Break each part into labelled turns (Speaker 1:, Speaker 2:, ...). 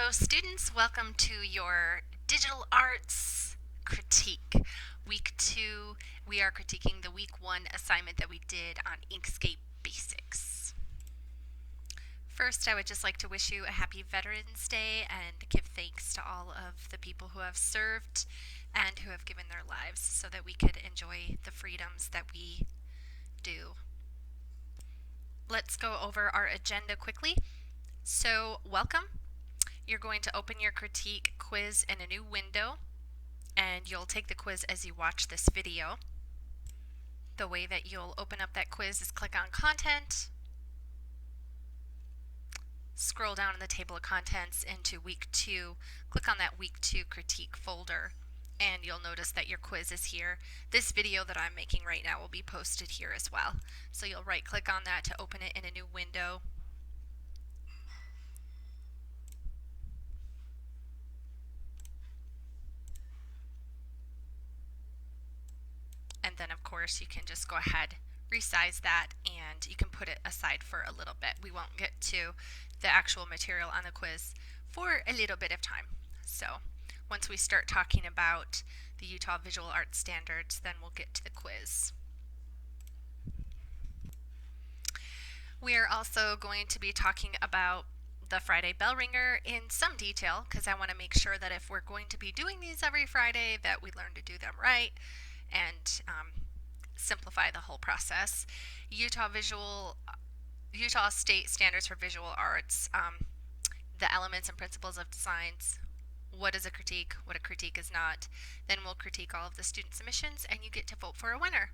Speaker 1: Hello students, welcome to your digital arts critique. Week 2, we are critiquing the week 1 assignment that we did on Inkscape basics. First, I would just like to wish you a happy Veterans Day and give thanks to all of the people who have served and who have given their lives so that we could enjoy the freedoms that we do. Let's go over our agenda quickly. So, welcome. You're going to open your critique quiz in a new window, and you'll take the quiz as you watch this video. The way that you'll open up that quiz is click on Content, scroll down in the table of contents into Week 2, click on that Week 2 critique folder, and you'll notice that your quiz is here. This video that I'm making right now will be posted here as well. So you'll right click on that to open it in a new window. And then of course you can just go ahead, resize that, and you can put it aside for a little bit. We won't get to the actual material on the quiz for a little bit of time. So once we start talking about the Utah Visual Arts Standards, then we'll get to the quiz. We are also going to be talking about the Friday bell ringer in some detail, because I want to make sure that if we're going to be doing these every Friday, that we learn to do them right and simplify the whole process. Utah State Standards for Visual Arts, the elements and principles of designs, what is a critique, what a critique is not. Then we'll critique all of the student submissions and you get to vote for a winner.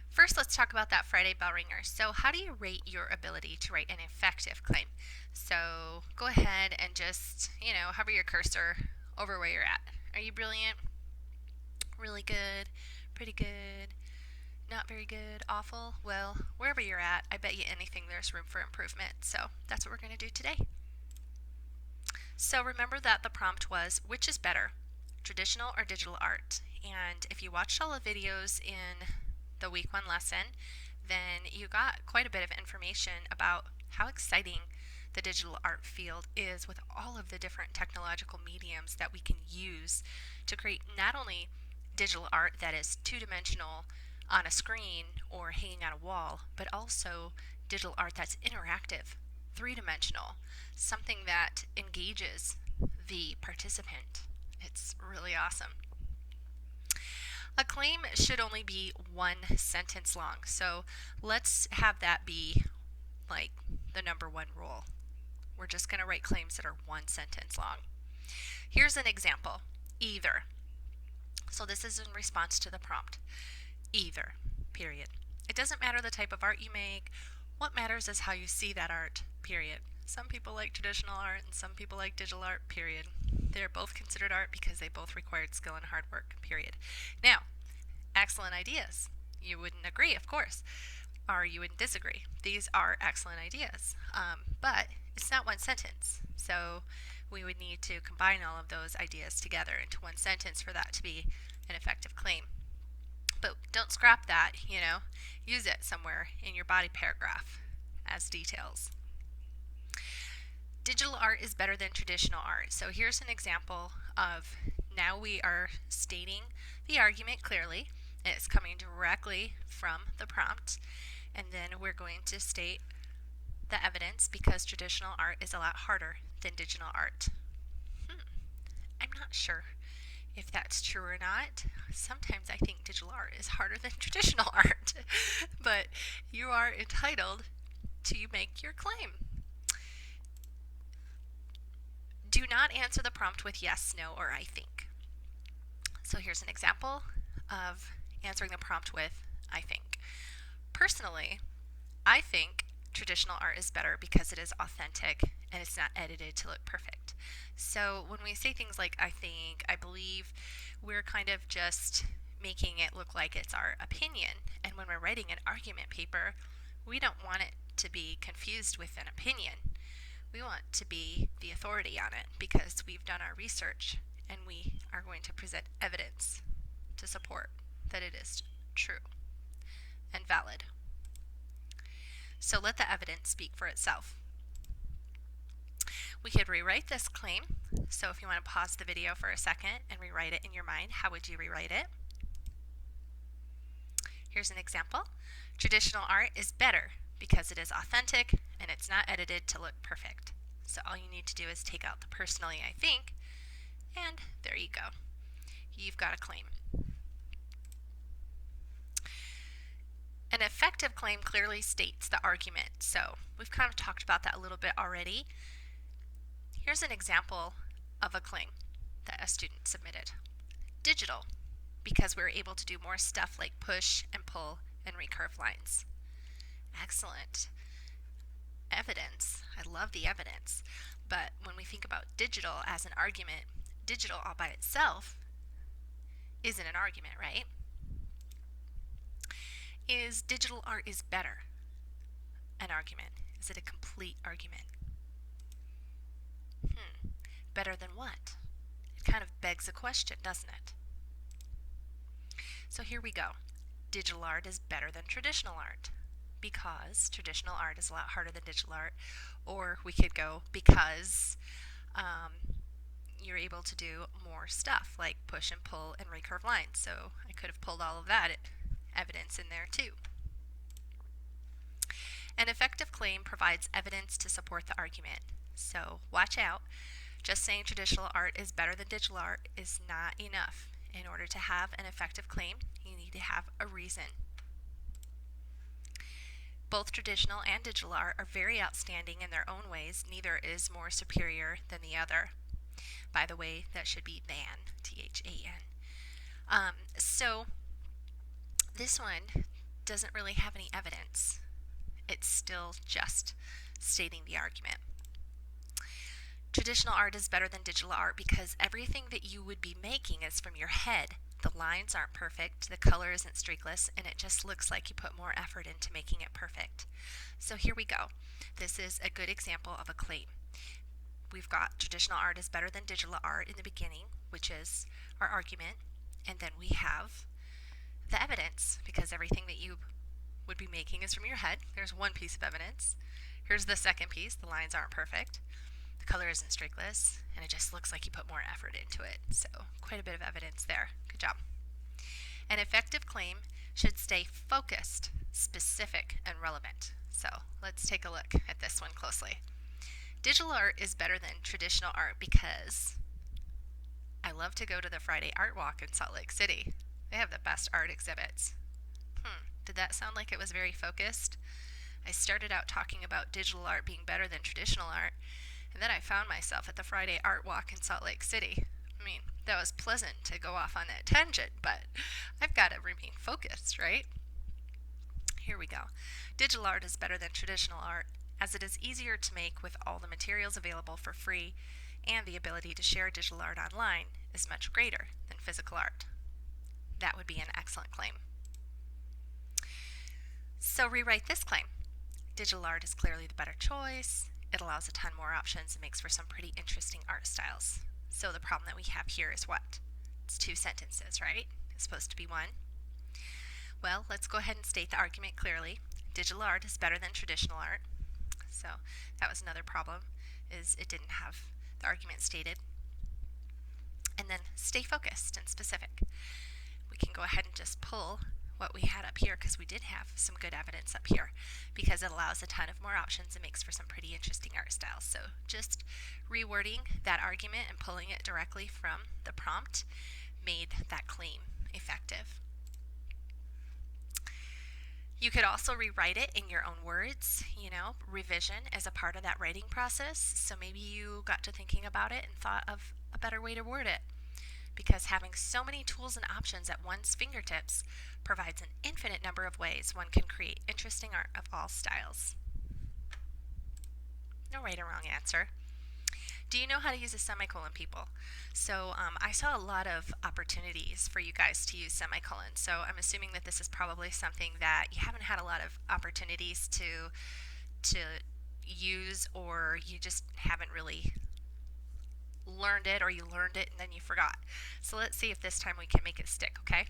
Speaker 1: First, let's talk about that Friday bell ringer. So how do you rate your ability to write an effective claim? So go ahead and just, hover your cursor over where you're at. Are you brilliant? Really good? Pretty good? Not very good? Awful? Well, wherever you're at, I bet you anything there's room for improvement. So that's what we're going to do today. So remember that the prompt was, which is better, traditional or digital art? And if you watched all the videos in the week 1 lesson, then you got quite a bit of information about how exciting the digital art field is with all of the different technological mediums that we can use to create not only digital art that is two-dimensional on a screen or hanging on a wall, but also digital art that's interactive, three-dimensional, something that engages the participant. It's really awesome. A claim should only be 1 sentence long, so let's have that be like the number 1 rule. We're just going to write claims that are 1 sentence long. Here's an example. Either. So this is in response to the prompt. Either, period. It doesn't matter the type of art you make. What matters is how you see that art, period. Some people like traditional art and some people like digital art, period. They're both considered art because they both required skill and hard work, period. Now, excellent ideas. You wouldn't agree, of course, or you wouldn't disagree. These are excellent ideas, but it's not 1 sentence. So we would need to combine all of those ideas together into 1 sentence for that to be an effective claim. But don't scrap that, use it somewhere in your body paragraph as details. Digital art is better than traditional art. So here's an example of, now we are stating the argument clearly. It's coming directly from the prompt, and then we're going to state the evidence because traditional art is a lot harder than digital art. I'm not sure if that's true or not. Sometimes I think digital art is harder than traditional art, but you are entitled to make your claim. Do not answer the prompt with yes, no, or I think. So here's an example of answering the prompt with I think. Personally, I think traditional art is better because it is authentic and it's not edited to look perfect. So when we say things like I think, I believe, we're kind of just making it look like it's our opinion. And when we're writing an argument paper, we don't want it to be confused with an opinion. We want to be the authority on it because we've done our research and we are going to present evidence to support that it is true and valid. So let the evidence speak for itself. We could rewrite this claim. So if you want to pause the video for a second and rewrite it in your mind, how would you rewrite it? Here's an example. Traditional art is better because it is authentic and it's not edited to look perfect. So all you need to do is take out the personally, I think, and there you go. You've got a claim. An effective claim clearly states the argument. So we've kind of talked about that a little bit already. Here's an example of a claim that a student submitted. Digital, because we were able to do more stuff like push and pull and recurve lines. Excellent. Evidence. I love the evidence. But when we think about digital as an argument, digital all by itself isn't an argument, right? Is digital art is better an argument? Is it a complete argument? Better than what? It kind of begs a question, doesn't it? So here we go. Digital art is better than traditional art because traditional art is a lot harder than digital art. Or we could go because you're able to do more stuff like push and pull and recurve lines. So I could have pulled all of that evidence in there too. An effective claim provides evidence to support the argument. So watch out. Just saying traditional art is better than digital art is not enough. In order to have an effective claim, you need to have a reason. Both traditional and digital art are very outstanding in their own ways. Neither is more superior than the other. By the way, that should be than, T-H-A-N. So this one doesn't really have any evidence. It's still just stating the argument. Traditional art is better than digital art because everything that you would be making is from your head. The lines aren't perfect, the color isn't streakless, and it just looks like you put more effort into making it perfect. So here we go. This is a good example of a claim. We've got traditional art is better than digital art in the beginning, which is our argument, and then we have the evidence because everything that you would be making is from your head. There's one piece of evidence. Here's the second piece. The lines aren't perfect. The color isn't streakless, and it just looks like you put more effort into it. So quite a bit of evidence there. Good job. An effective claim should stay focused, specific, and relevant. So let's take a look at this one closely. Digital art is better than traditional art because I love to go to the Friday Art Walk in Salt Lake City. They have the best art exhibits. Did that sound like it was very focused? I started out talking about digital art being better than traditional art, and then I found myself at the Friday Art Walk in Salt Lake City. I mean, that was pleasant to go off on that tangent, but I've got to remain focused, right? Here we go. Digital art is better than traditional art as it is easier to make with all the materials available for free, and the ability to share digital art online is much greater than physical art. That would be an excellent claim. So rewrite this claim. Digital art is clearly the better choice. It allows a ton more options and makes for some pretty interesting art styles. So the problem that we have here is what? It's two sentences, right? It's supposed to be one. Well, let's go ahead and state the argument clearly. Digital art is better than traditional art. So that was another problem, is it didn't have the argument stated. And then stay focused and specific. We can go ahead and just pull what we had up here because we did have some good evidence up here because it allows a ton of more options and makes for some pretty interesting art styles. So just rewording that argument and pulling it directly from the prompt made that claim effective. You could also rewrite it in your own words. Revision is a part of that writing process. So maybe you got to thinking about it and thought of a better way to word it. Because having so many tools and options at one's fingertips provides an infinite number of ways one can create interesting art of all styles. No right or wrong answer. Do you know how to use a semicolon, people? So I saw a lot of opportunities for you guys to use semicolons. So I'm assuming that this is probably something that you haven't had a lot of opportunities to use, or you just haven't really learned it, or you learned it and then you forgot. So let's see if this time we can make it stick, okay?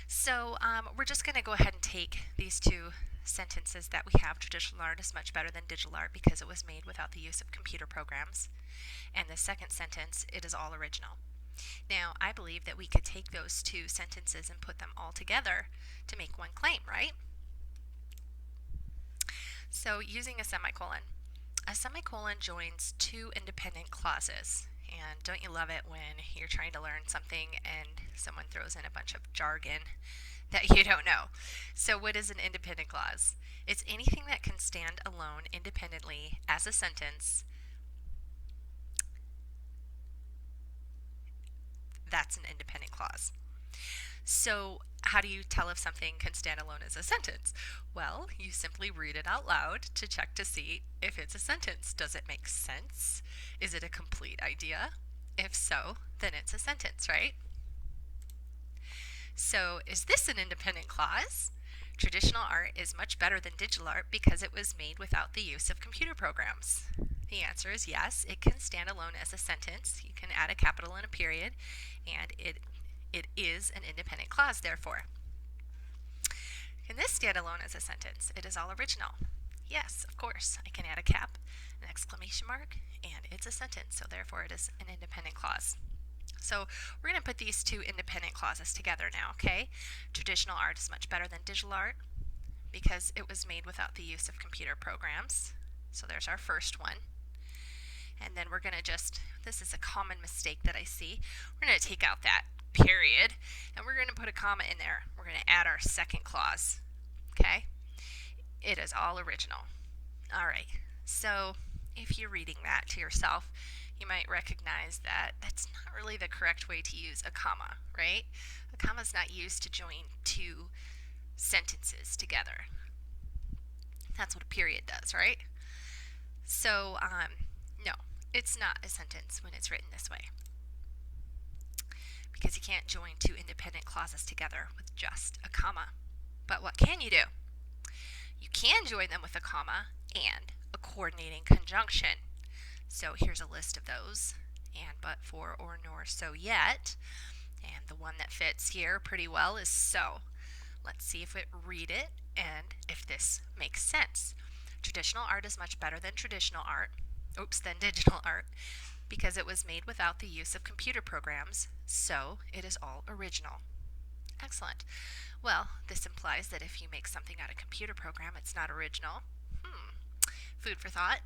Speaker 1: So we're just going to go ahead and take these two sentences that we have, traditional art is much better than digital art because it was made without the use of computer programs. And the second sentence, it is all original. Now, I believe that we could take those two sentences and put them all together to make one claim, right? So, using a semicolon joins two independent clauses. And don't you love it when you're trying to learn something and someone throws in a bunch of jargon that you don't know? So what is an independent clause? It's anything that can stand alone independently as a sentence. That's an independent clause. So how do you tell if something can stand alone as a sentence? Well, you simply read it out loud to check to see if it's a sentence. Does it make sense? Is it a complete idea? If so, then it's a sentence, right? So is this an independent clause? Traditional art is much better than digital art because it was made without the use of computer programs. The answer is yes, it can stand alone as a sentence. You can add a capital and a period, and it is an independent clause, therefore. Can this stand alone as a sentence? It is all original. Yes, of course. I can add a cap, an exclamation mark, and it's a sentence, so therefore it is an independent clause. So we're going to put these two independent clauses together now, okay? Traditional art is much better than digital art because it was made without the use of computer programs. So there's our first one. And then we're going to this is a common mistake that I see, we're going to take out that period and we're going to put a comma in there. We're going to add our second clause, okay? It is all original. All right, so if you're reading that to yourself, you might recognize that that's not really the correct way to use a comma, right? A comma is not used to join two sentences together. That's what a period does, right? So, no, it's not a sentence when it's written this way, because you can't join two independent clauses together with just a comma. But what can you do? You can join them with a comma and a coordinating conjunction. So here's a list of those: and, but, for, or, nor, so, yet. And the one that fits here pretty well is so. Let's see if we read it and if this makes sense. Traditional art is much better than digital art, because it was made without the use of computer programs, so it is all original. Excellent. Well, this implies that if you make something out of a computer program, it's not original. Food for thought.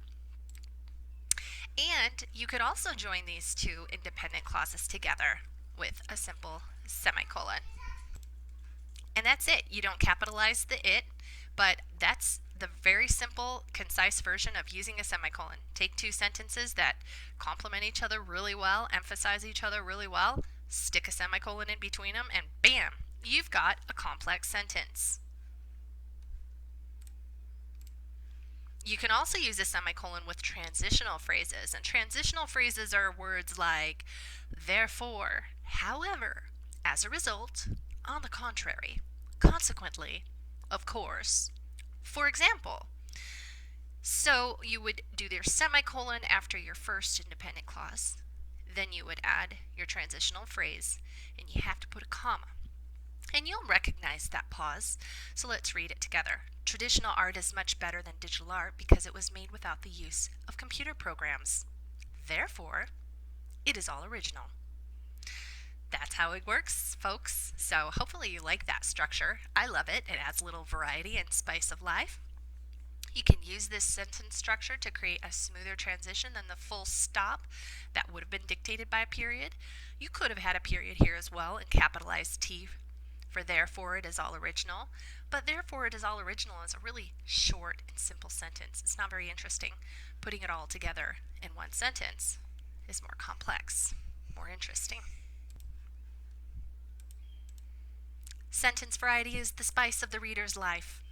Speaker 1: And you could also join these two independent clauses together with a simple semicolon. And that's it. You don't capitalize the it, but that's the very simple, concise version of using a semicolon. Take two sentences that complement each other really well, emphasize each other really well, stick a semicolon in between them, and bam, you've got a complex sentence. You can also use a semicolon with transitional phrases, and transitional phrases are words like therefore, however, as a result, on the contrary, consequently, of course, for example. So you would do your semicolon after your first independent clause, then you would add your transitional phrase, and you have to put a comma. And you'll recognize that pause, so let's read it together. Traditional art is much better than digital art because it was made without the use of computer programs. Therefore, it is all original. That's how it works, folks. So hopefully you like that structure. I love it. It adds a little variety and spice of life. You can use this sentence structure to create a smoother transition than the full stop that would have been dictated by a period. You could have had a period here as well and capitalized T for therefore it is all original. But therefore it is all original is a really short and simple sentence. It's not very interesting. Putting it all together in one sentence is more complex, more interesting. Sentence variety is the spice of the reader's life.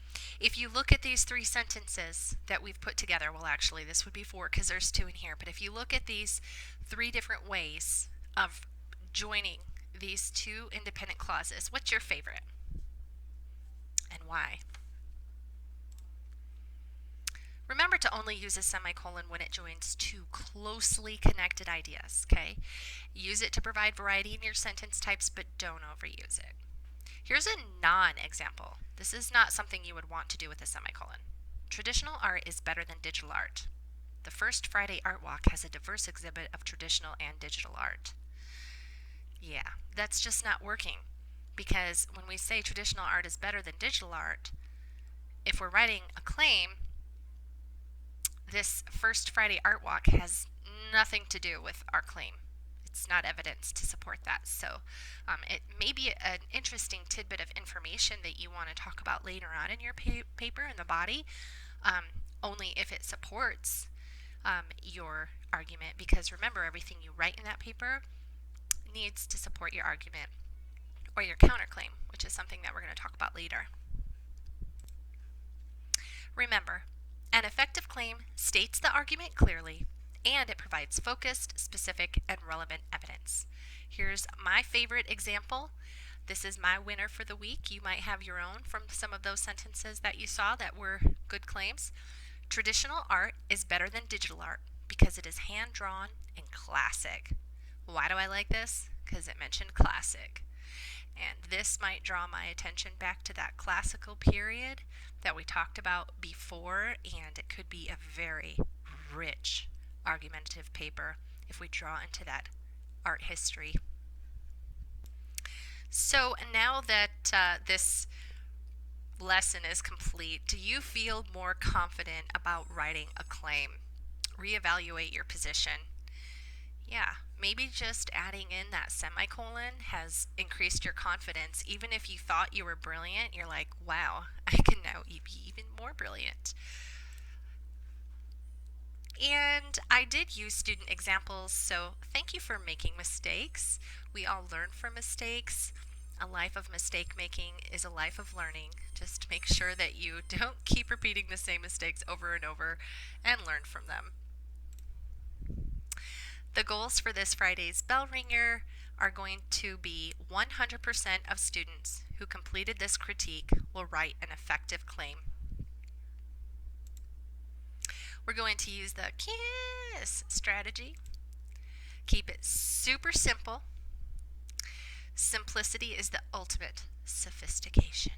Speaker 1: If you look at these three sentences that we've put together, well actually this would be four because there's two in here, but if you look at these three different ways of joining these two independent clauses, what's your favorite? And why? Remember to only use a semicolon when it joins two closely connected ideas, okay? Use it to provide variety in your sentence types, but don't overuse it. Here's a non-example. This is not something you would want to do with a semicolon. Traditional art is better than digital art. The first Friday Art Walk has a diverse exhibit of traditional and digital art. Yeah, that's just not working, because when we say traditional art is better than digital art, if we're writing a claim, this first Friday Art Walk has nothing to do with our claim. It's not evidence to support that. So it may be an interesting tidbit of information that you want to talk about later on in your paper in the body, only if it supports your argument, because remember, everything you write in that paper needs to support your argument or your counterclaim, which is something that we're going to talk about later. Remember, an effective claim states the argument clearly, and it provides focused, specific, and relevant evidence. Here's my favorite example. This is my winner for the week. You might have your own from some of those sentences that you saw that were good claims. Traditional art is better than digital art because it is hand-drawn and classic. Why do I like this? Because it mentioned classic. And this might draw my attention back to that classical period that we talked about before, and it could be a very rich argumentative paper if we draw into that art history. So now that this lesson is complete, do you feel more confident about writing a claim? Reevaluate your position. Yeah, maybe just adding in that semicolon has increased your confidence. Even if you thought you were brilliant, you're like, wow, I can now be even more brilliant. And I did use student examples, so thank you for making mistakes. We all learn from mistakes. A life of mistake making is a life of learning. Just make sure that you don't keep repeating the same mistakes over and over and learn from them. The goals for this Friday's bell ringer are going to be 100% of students who completed this critique will write an effective claim. We're going to use the KISS strategy. Keep it super simple. Simplicity is the ultimate sophistication.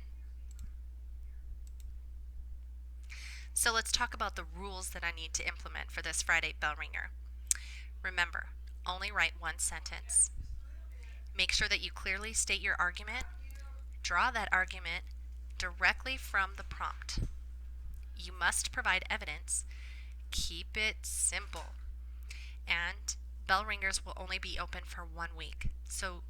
Speaker 1: So let's talk about the rules that I need to implement for this Friday bell ringer. Remember, only write one sentence. Make sure that you clearly state your argument. Draw that argument directly from the prompt. You must provide evidence. Keep it simple. And bell ringers will only be open for 1 week. So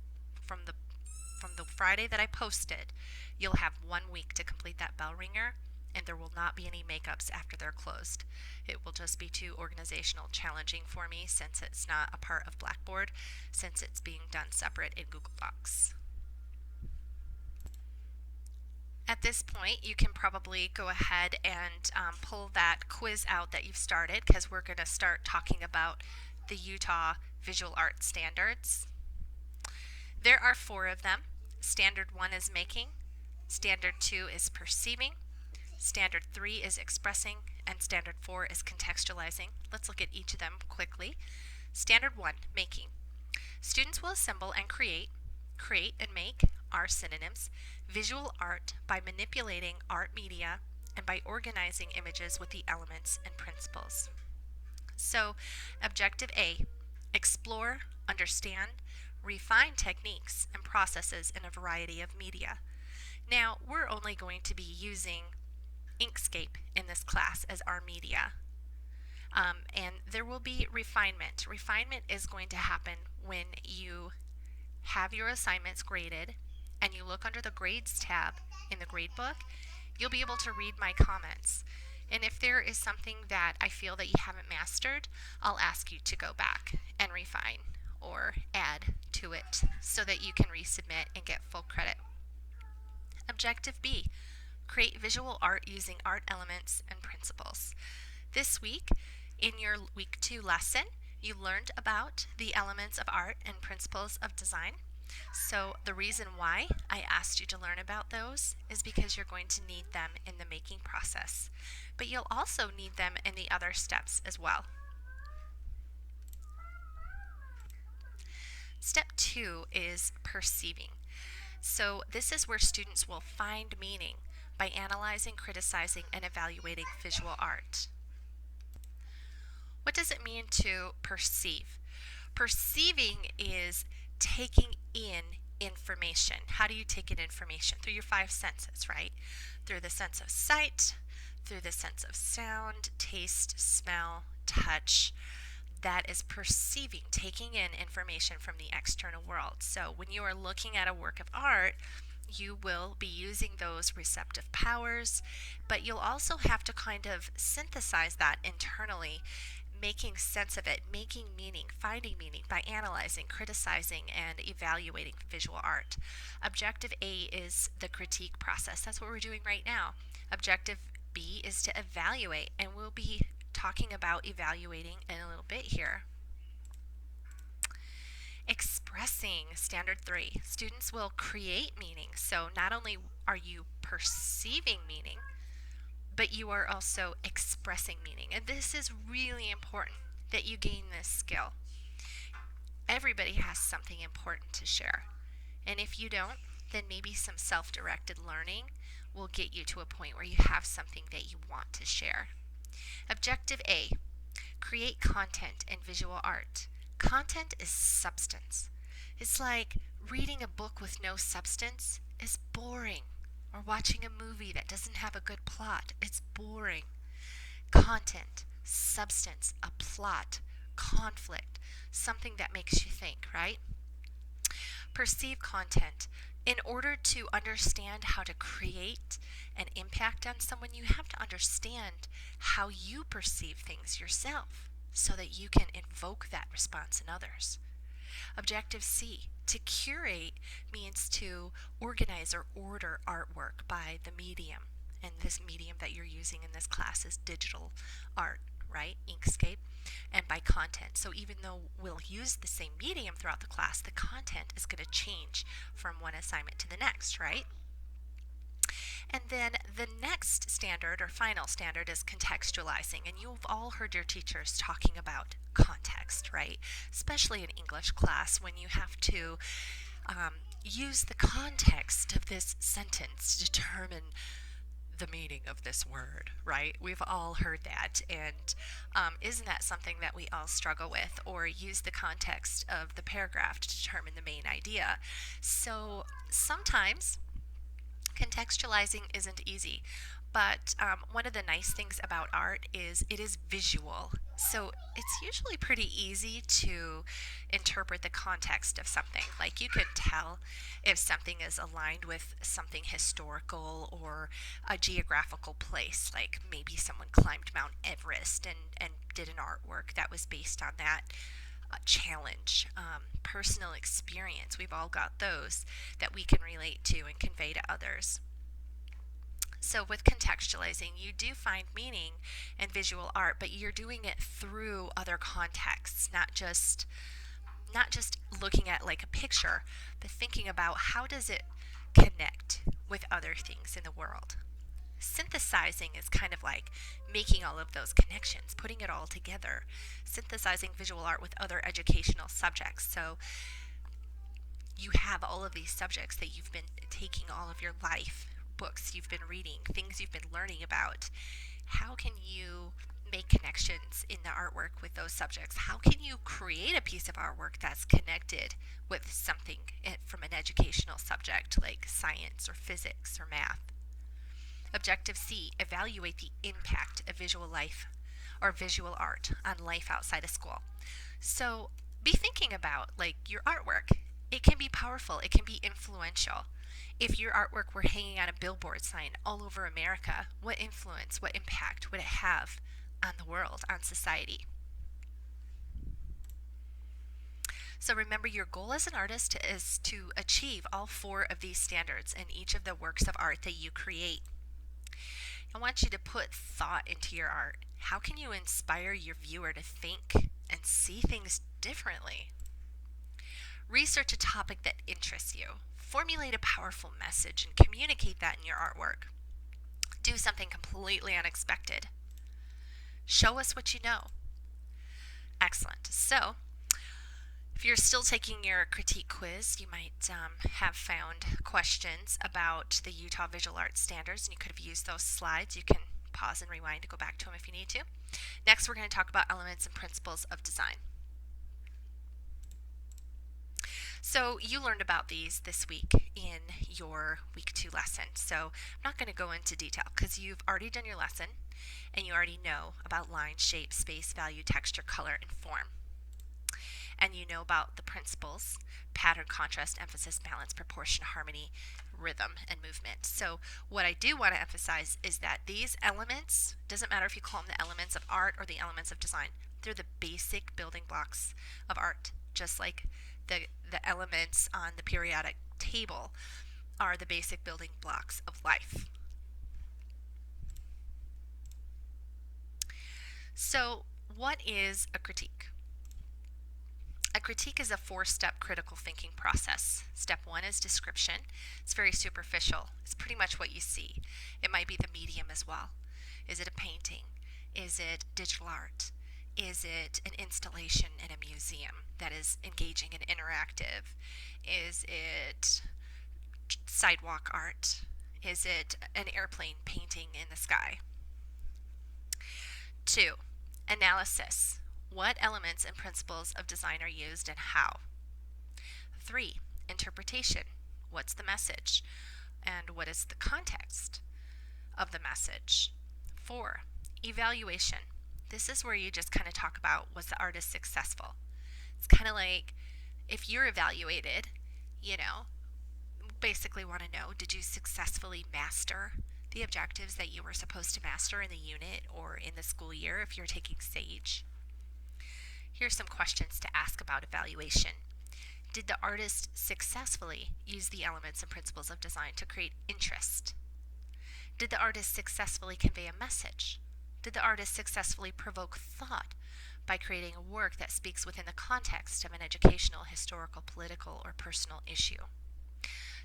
Speaker 1: from the Friday that I posted, you'll have 1 week to complete that bell ringer, and there will not be any makeups after they're closed. It will just be too organizational challenging for me since it's not a part of Blackboard, since it's being done separate in Google Docs. At this point, you can probably go ahead and pull that quiz out that you've started, because we're going to start talking about the Utah Visual Art Standards. There are 4 of them. Standard 1 is making, Standard 2 is perceiving, Standard 3 is expressing, and Standard 4 is contextualizing. Let's look at each of them quickly. Standard 1, making. Students will assemble and create and make are synonyms, visual art by manipulating art media and by organizing images with the elements and principles. So, Objective A, explore, understand, refine techniques and processes in a variety of media. Now, we're only going to be using Inkscape in this class as our media. And there will be refinement. Refinement is going to happen when you have your assignments graded and you look under the grades tab in the gradebook. You'll be able to read my comments. And if there is something that I feel that you haven't mastered, I'll ask you to go back and refine or add to it so that you can resubmit and get full credit. Objective B, create visual art using art elements and principles. This week, in your week 2 lesson, you learned about the elements of art and principles of design. So the reason why I asked you to learn about those is because you're going to need them in the making process, but you'll also need them in the other steps as well. Step 2 is perceiving. So this is where students will find meaning by analyzing, criticizing, and evaluating visual art. What does it mean to perceive? Perceiving is taking in information. How do you take in information? Through your five senses, right? Through the sense of sight, through the sense of sound, taste, smell, touch. That is perceiving, taking in information from the external world. So when you are looking at a work of art, you will be using those receptive powers, but you'll also have to kind of synthesize that internally, making sense of it, making meaning, finding meaning by analyzing, criticizing, and evaluating visual art. Objective A is the critique process. That's what we're doing right now. Objective B is to evaluate, and we'll be talking about evaluating in a little bit here. Expressing, standard 3. Students will create meaning. So not only are you perceiving meaning, but you are also expressing meaning. And this is really important that you gain this skill. Everybody has something important to share. And if you don't, then maybe some self-directed learning will get you to a point where you have something that you want to share. Objective A, create content and visual art. Content is substance. It's like reading a book with no substance is boring, or watching a movie that doesn't have a good plot. It's boring. Content, substance, a plot, conflict, something that makes you think, right? Perceive content. In order to understand how to create an impact on someone, you have to understand how you perceive things yourself so that you can invoke that response in others. Objective C, to curate means to organize or order artwork by the medium. And this medium that you're using in this class is digital art, right? Inkscape. And by content. So even though we'll use the same medium throughout the class, the content is going to change from one assignment to the next, right? And then the next standard or final standard is contextualizing. And you've all heard your teachers talking about context, right? Especially in English class when you have to use the context of this sentence to determine the meaning of this word, right? We've all heard that, and isn't that something that we all struggle with, or use the context of the paragraph to determine the main idea? So sometimes contextualizing isn't easy, but one of the nice things about art is it is visual. So it's usually pretty easy to interpret the context of something. Like you could tell if something is aligned with something historical or a geographical place. Like maybe someone climbed Mount Everest and did an artwork that was based on that challenge, personal experience. We've all got those that we can relate to and convey to others. So with contextualizing, you do find meaning in visual art, but you're doing it through other contexts, not just looking at like a picture, but thinking about how does it connect with other things in the world. Synthesizing is kind of like making all of those connections, putting it all together, synthesizing visual art with other educational subjects. So you have all of these subjects that you've been taking all of your life, books you've been reading, things you've been learning about. How can you make connections in the artwork with those subjects? How can you create a piece of artwork that's connected with something from an educational subject like science or physics or math? Objective C, evaluate the impact of visual life or visual art on life outside of school. So be thinking about like your artwork. It can be powerful, it can be influential. If your artwork were hanging on a billboard sign all over America, what influence, what impact would it have on the world, on society? So remember, your goal as an artist is to achieve all 4 of these standards in each of the works of art that you create. I want you to put thought into your art. How can you inspire your viewer to think and see things differently? Research a topic that interests you. Formulate a powerful message and communicate that in your artwork. Do something completely unexpected. Show us what you know. Excellent. So, if you're still taking your critique quiz, you might have found questions about the Utah Visual Arts Standards, and you could have used those slides. You can pause and rewind to go back to them if you need to. Next, we're going to talk about elements and principles of design. So you learned about these this week in your week 2 lesson. So I'm not going to go into detail because you've already done your lesson and you already know about line, shape, space, value, texture, color, and form. And you know about the principles: pattern, contrast, emphasis, balance, proportion, harmony, rhythm, and movement. So what I do want to emphasize is that these elements, doesn't matter if you call them the elements of art or the elements of design, they're the basic building blocks of art, just like the elements on the periodic table are the basic building blocks of life. So what is a critique? A critique is a 4-step critical thinking process. Step 1 is description. It's very superficial. It's pretty much what you see. It might be the medium as well. Is it a painting? Is it digital art? Is it an installation in a museum that is engaging and interactive? Is it sidewalk art? Is it an airplane painting in the sky? 2, analysis. What elements and principles of design are used and how? 3, interpretation. What's the message? And what is the context of the message? 4, evaluation. This is where you just kind of talk about, was the artist successful? It's kind of like if you're evaluated, basically want to know, did you successfully master the objectives that you were supposed to master in the unit or in the school year if you're taking SAGE? Here's some questions to ask about evaluation. Did the artist successfully use the elements and principles of design to create interest? Did the artist successfully convey a message? Did the artist successfully provoke thought by creating a work that speaks within the context of an educational, historical, political, or personal issue?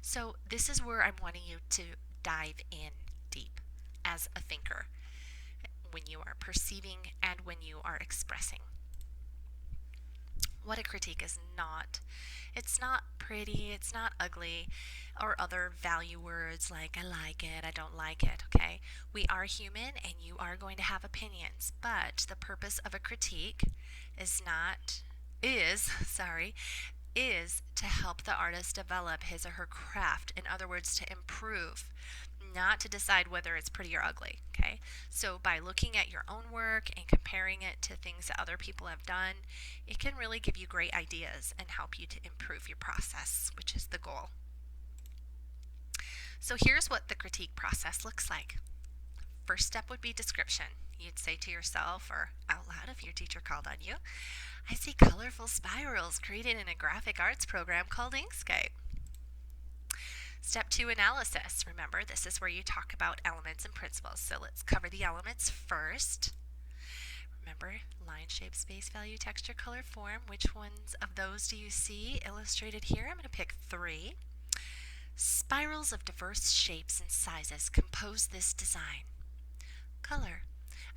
Speaker 1: So this is where I'm wanting you to dive in deep as a thinker when you are perceiving and when you are expressing. What a critique is not. It's not pretty, it's not ugly, or other value words like I like it, I don't like it, okay? We are human and you are going to have opinions, but the purpose of a critique is to help the artist develop his or her craft. In other words, to improve, not to decide whether it's pretty or ugly, okay? So by looking at your own work and comparing it to things that other people have done, it can really give you great ideas and help you to improve your process, which is the goal. So here's what the critique process looks like. First step would be description. You'd say to yourself or out loud if your teacher called on you, I see colorful spirals created in a graphic arts program called Inkscape. Step 2, analysis. Remember, this is where you talk about elements and principles. So let's cover the elements first. Remember, line, shape, space, value, texture, color, form. Which ones of those do you see illustrated here? I'm going to pick 3. Spirals of diverse shapes and sizes compose this design. Color.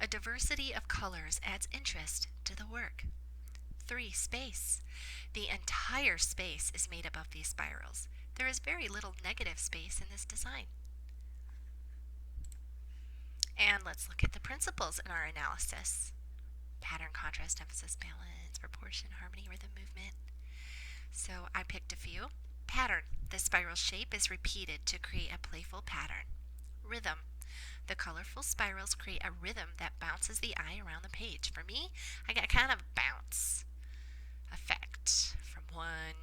Speaker 1: A diversity of colors adds interest to the work. 3, space. The entire space is made up of these spirals. There is very little negative space in this design. And let's look at the principles in our analysis. Pattern, contrast, emphasis, balance, proportion, harmony, rhythm, movement. So I picked a few. Pattern. The spiral shape is repeated to create a playful pattern. Rhythm. The colorful spirals create a rhythm that bounces the eye around the page. For me, I get kind of bounce effect from one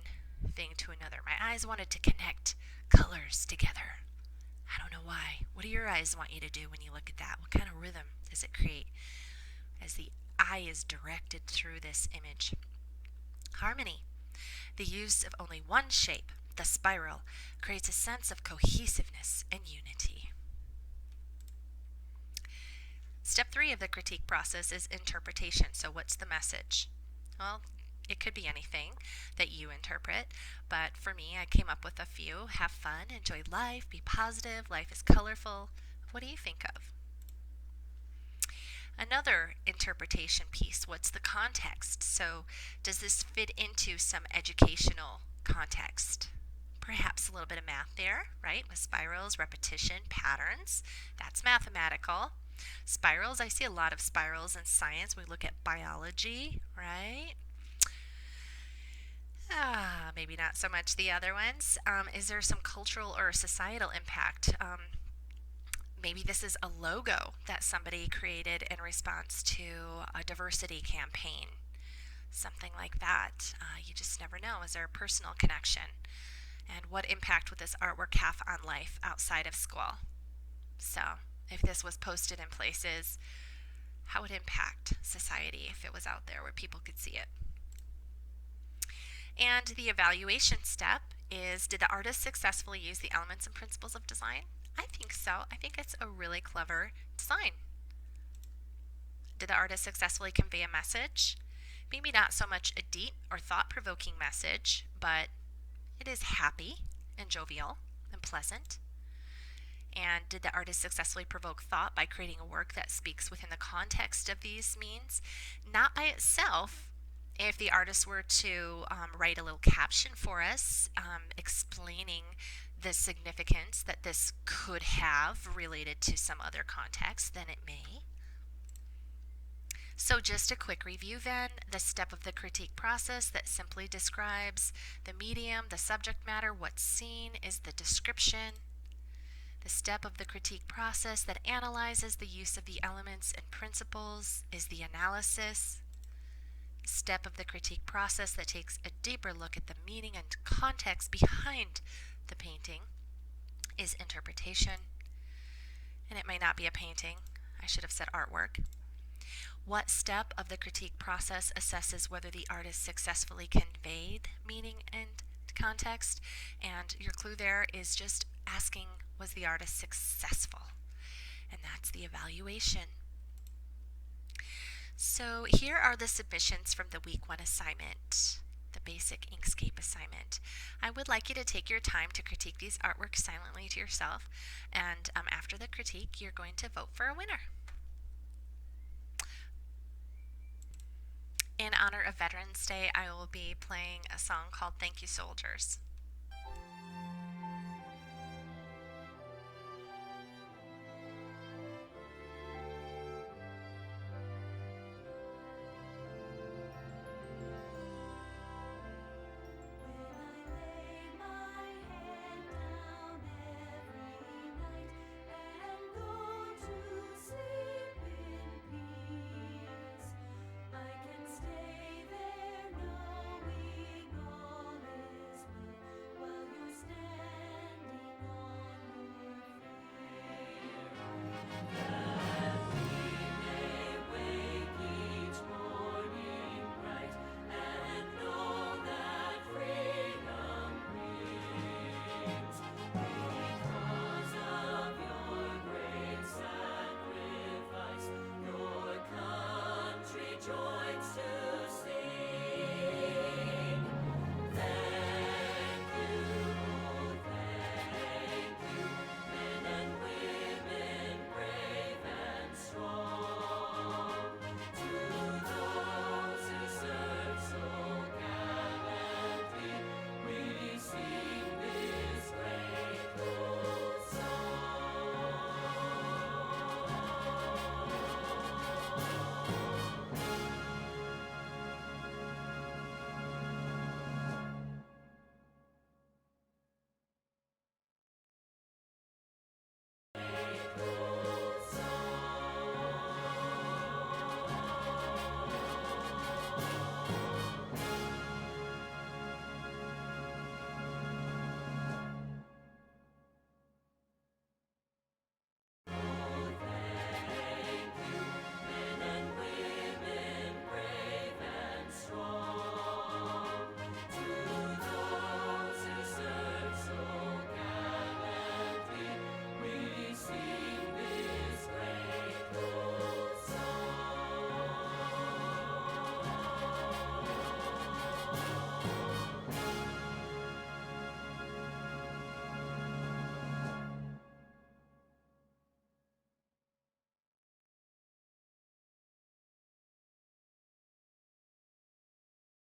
Speaker 1: thing to another. My eyes wanted to connect colors together. I don't know why. What do your eyes want you to do when you look at that? What kind of rhythm does it create as the eye is directed through this image? Harmony. The use of only one shape, the spiral, creates a sense of cohesiveness and unity. Step 3 of the critique process is interpretation. So what's the message? Well, it could be anything that you interpret, but for me, I came up with a few. Have fun, enjoy life, be positive, life is colorful. What do you think of? Another interpretation piece, what's the context? So, does this fit into some educational context? Perhaps a little bit of math there, right? With spirals, repetition, patterns. That's mathematical. Spirals, I see a lot of spirals in science. We look at biology, right? Maybe not so much the other ones. Is there some cultural or societal impact? Maybe this is a logo that somebody created in response to a diversity campaign. Something like that. You just never know. Is there a personal connection? And what impact would this artwork have on life outside of school? So, if this was posted in places, how would it impact society if it was out there where people could see it? And the evaluation step is, did the artist successfully use the elements and principles of design? I think so. I think it's a really clever design. Did the artist successfully convey a message? Maybe not so much a deep or thought-provoking message, but it is happy and jovial and pleasant. And did the artist successfully provoke thought by creating a work that speaks within the context of these means? Not by itself. If the artist were to write a little caption for us explaining the significance that this could have related to some other context, then it may. So just a quick review then, the step of the critique process that simply describes the medium, the subject matter, what's seen is the description. The step of the critique process that analyzes the use of the elements and principles is the analysis. The step of the critique process that takes a deeper look at the meaning and context behind the painting is interpretation. And it may not be a painting. I should have said artwork. What step of the critique process assesses whether the artist successfully conveyed meaning and context? And your clue there is just asking, was the artist successful? And that's the evaluation. So here are the submissions from the week 1 assignment, the basic Inkscape assignment. I would like you to take your time to critique these artworks silently to yourself, and after the critique, you're going to vote for a winner. In honor of Veterans Day, I will be playing a song called Thank You Soldiers.